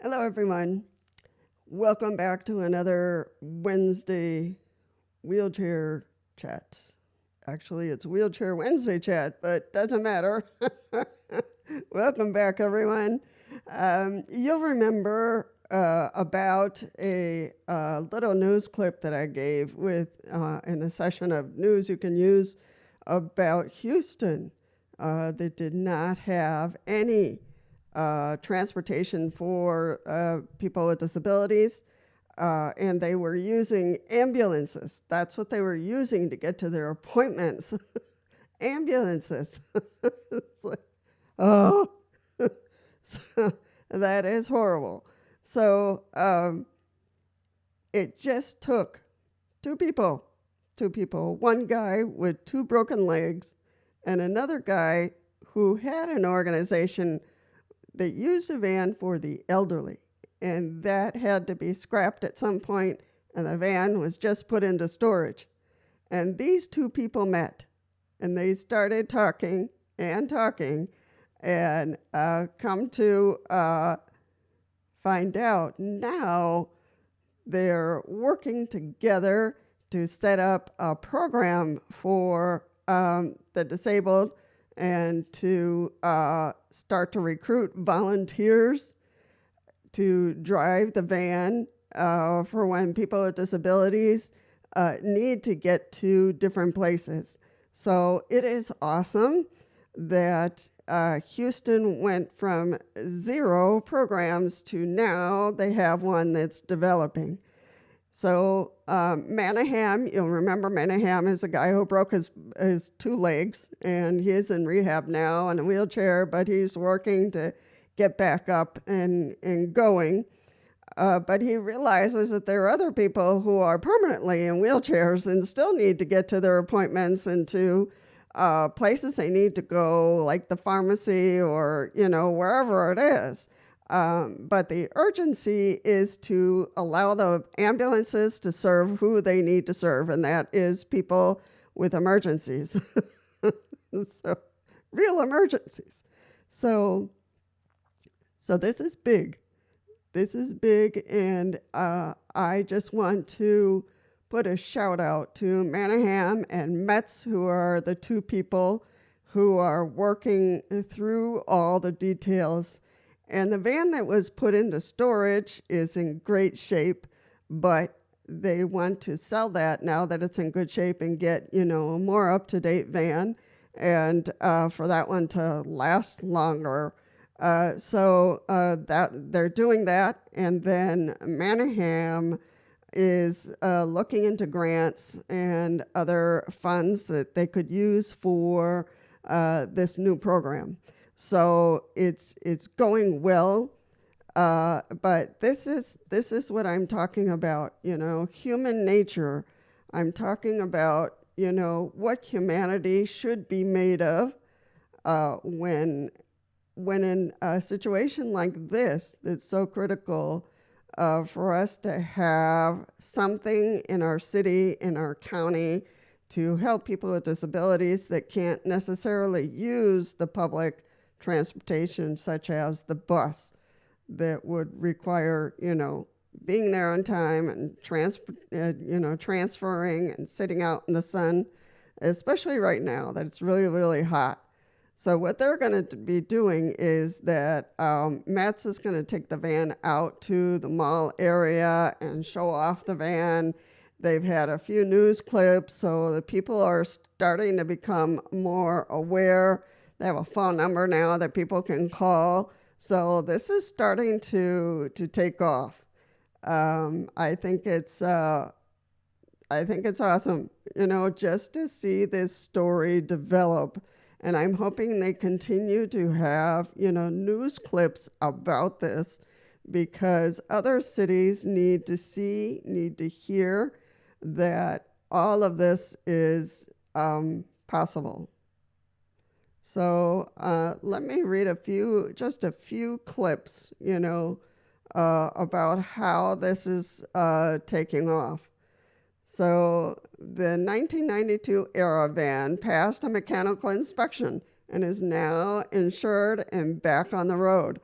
Hello, everyone. Welcome back to another Wednesday wheelchair chat. Actually, it's Wheelchair Wednesday chat, but doesn't matter. Welcome back, everyone. You'll remember about a little news clip that I gave with in the session of news you can use about Houston that did not have any transportation for people with disabilities, and they were using ambulances. That's what they were using to get to their appointments. Ambulances. It's like, oh, so that is horrible. So it just took two people, one guy with two broken legs and another guy who had an organization that used a van for the elderly, and that had to be scrapped at some point, and the van was just put into storage. And these two people met, and they started talking, and come to find out now they're working together to set up a program for the disabled and to start to recruit volunteers to drive the van for when people with disabilities need to get to different places. So it is awesome that Houston went from 0 programs to now they have one that's developing. So Manahan, you'll remember Manahan is a guy who broke his 2 legs, and he's in rehab now in a wheelchair, but he's working to get back up and going. But he realizes that there are other people who are permanently in wheelchairs and still need to get to their appointments and to places they need to go, like the pharmacy or, wherever it is. But the urgency is to allow the ambulances to serve who they need to serve, and that is people with emergencies. So, real emergencies. So this is big. This is big, and I just want to put a shout out to Manahan and Metz, who are the 2 people who are working through all the details. And the van that was put into storage is in great shape, but they want to sell that now that it's in good shape and get, a more up-to-date van, and for that one to last longer. So that they're doing that, and then Manahan is looking into grants and other funds that they could use for this new program. So it's going well, but this is what I'm talking about. Human nature. I'm talking about what humanity should be made of when in a situation like this that's so critical for us to have something in our city, in our county, to help people with disabilities that can't necessarily use the public transportation, such as the bus, that would require, being there on time and transferring and sitting out in the sun, especially right now that it's really, really hot. So what they're going to be doing is that Metz is going to take the van out to the mall area and show off the van. They've had a few news clips, so the people are starting to become more aware. They have a phone number now that people can call. So this is starting to take off. I think it's awesome, just to see this story develop. And I'm hoping they continue to have, news clips about this, because other cities need to see, need to hear that all of this is possible. So let me read just a few clips, about how this is taking off. So the 1992 era van passed a mechanical inspection and is now insured and back on the road.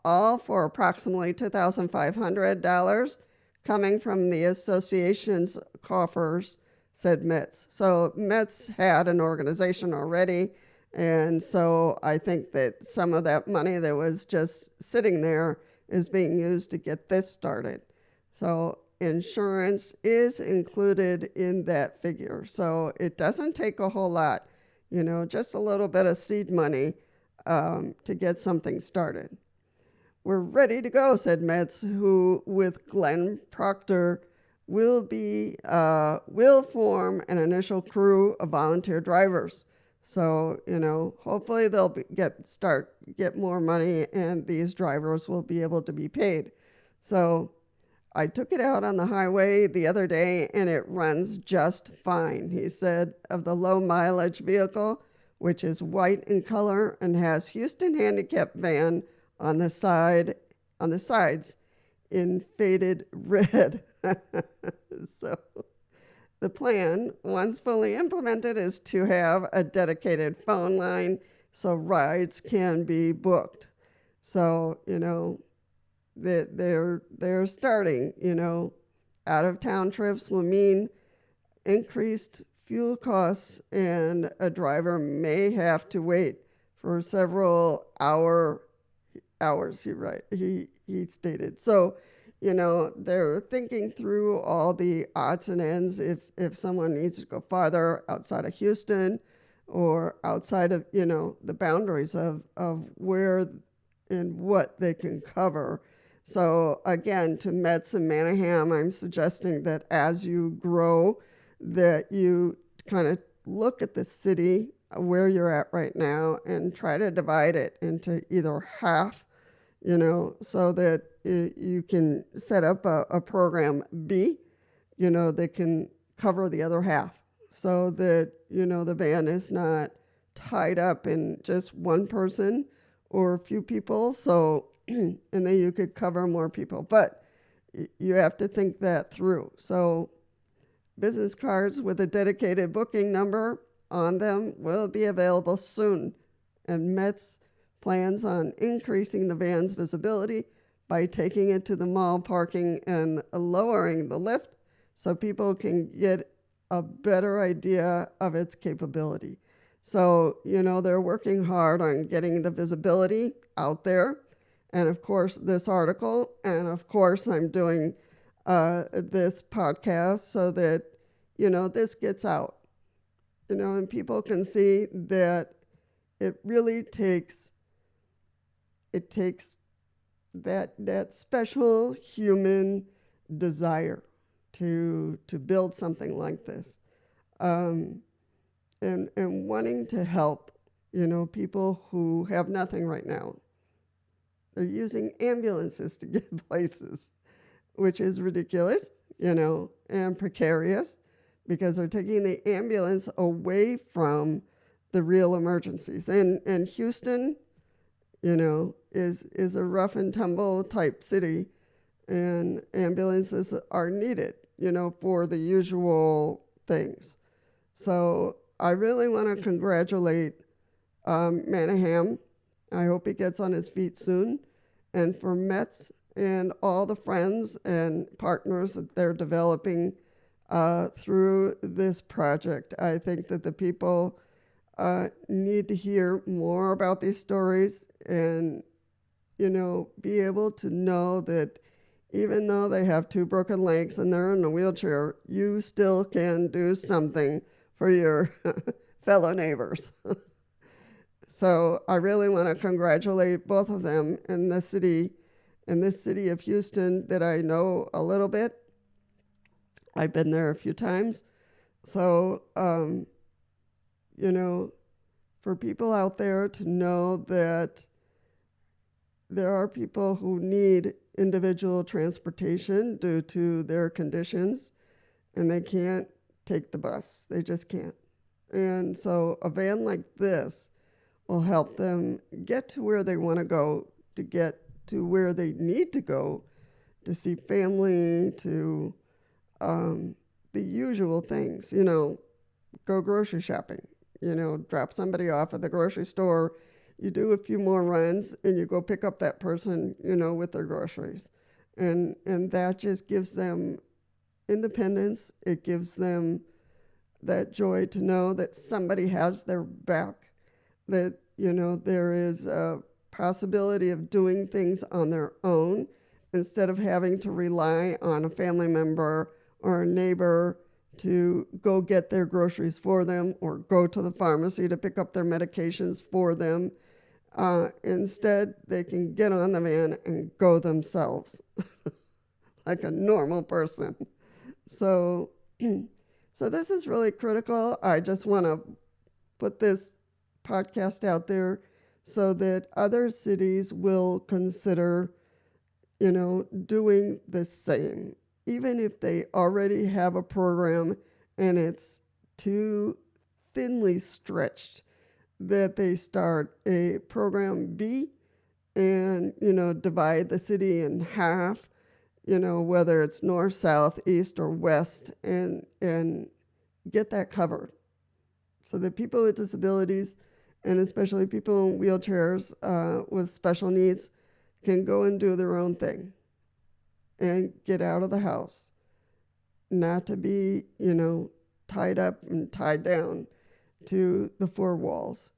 all for approximately $2,500 coming from the association's coffers, said Metz. So Metz had an organization already, and so I think that some of that money that was just sitting there is being used to get this started. So insurance is included in that figure. So it doesn't take a whole lot, just a little bit of seed money to get something started. We're ready to go, said Metz, who, with Glenn Proctor, will form an initial crew of volunteer drivers. So, hopefully they'll get more money, and these drivers will be able to be paid. So I took it out on the highway the other day, and it runs just fine, he said, of the low mileage vehicle, which is white in color and has Houston Handicap Van on the sides in faded red. So the plan, once fully implemented, is to have a dedicated phone line so rides can be booked. So, they're starting, out of town trips will mean increased fuel costs, and a driver may have to wait for several hours, he stated. So, they're thinking through all the odds and ends if someone needs to go farther outside of Houston or outside of, the boundaries of where and what they can cover. So again, to Metz and Manahan, I'm suggesting that as you grow, that you kind of look at the city where you're at right now and try to divide it into either half, so that you can set up a program B, that can cover the other half, so that, the van is not tied up in just one person or a few people. So, and then you could cover more people. But you have to think that through. So business cards with a dedicated booking number on them will be available soon. And Metz plans on increasing the van's visibility by taking it to the mall parking and lowering the lift so people can get a better idea of its capability. So, they're working hard on getting the visibility out there. And of course, this article, and of course, I'm doing this podcast so that, this gets out, and people can see that it really takes that special human desire to build something like this, and wanting to help, people who have nothing right now. They're using ambulances to get places, which is ridiculous, and precarious, because they're taking the ambulance away from the real emergencies. And Houston, is a rough and tumble type city, and ambulances are needed, for the usual things. So I really want to congratulate Manahan. I hope he gets on his feet soon. And for Metz and all the friends and partners that they're developing through this project, I think that the people need to hear more about these stories and, be able to know that even though they have two broken legs and they're in a wheelchair, you still can do something for your fellow neighbors. So I really want to congratulate both of them in this city of Houston that I know a little bit. I've been there a few times. So, for people out there to know that there are people who need individual transportation due to their conditions, and they can't take the bus. They just can't. And so a van like this will help them get to where they want to go, to get to where they need to go, to see family, to the usual things, go grocery shopping, drop somebody off at the grocery store, you do a few more runs and you go pick up that person, with their groceries. And that just gives them independence. It gives them that joy to know that somebody has their back, that, there is a possibility of doing things on their own instead of having to rely on a family member or a neighbor to go get their groceries for them or go to the pharmacy to pick up their medications for them. Instead, they can get on the van and go themselves like a normal person. So, so this is really critical. I just want to put this podcast out there so that other cities will consider, doing the same. Even if they already have a program and it's too thinly stretched, that they start a program B and, divide the city in half, whether it's north, south, east, or west, and get that covered. So that people with disabilities, and especially people in wheelchairs with special needs, can go and do their own thing and get out of the house, not to be, tied up and tied down to the four walls.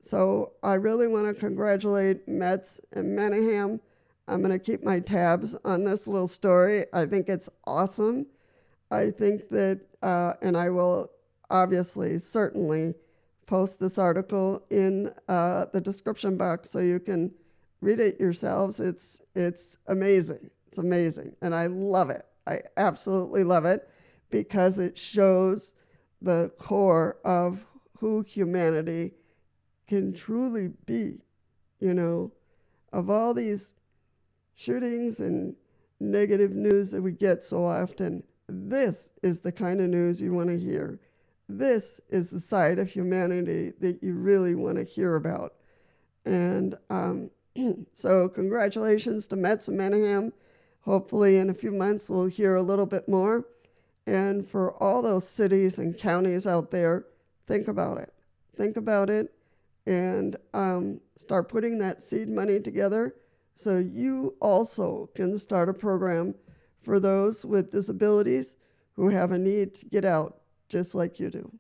So I really want to congratulate Metz and Manahan. I'm going to keep my tabs on this little story. I think it's awesome. I think that, and I will obviously, certainly, post this article in the description box so you can read it yourselves. It's amazing. It's amazing. And I love it. I absolutely love it because it shows the core of who humanity can truly be. Of all these shootings and negative news that we get so often, this is the kind of news you want to hear. This is the side of humanity that you really want to hear about. And so congratulations to Metz and Manahan. Hopefully in a few months we'll hear a little bit more. And for all those cities and counties out there, think about it. Think about it and start putting that seed money together so you also can start a program for those with disabilities who have a need to get out just like you do.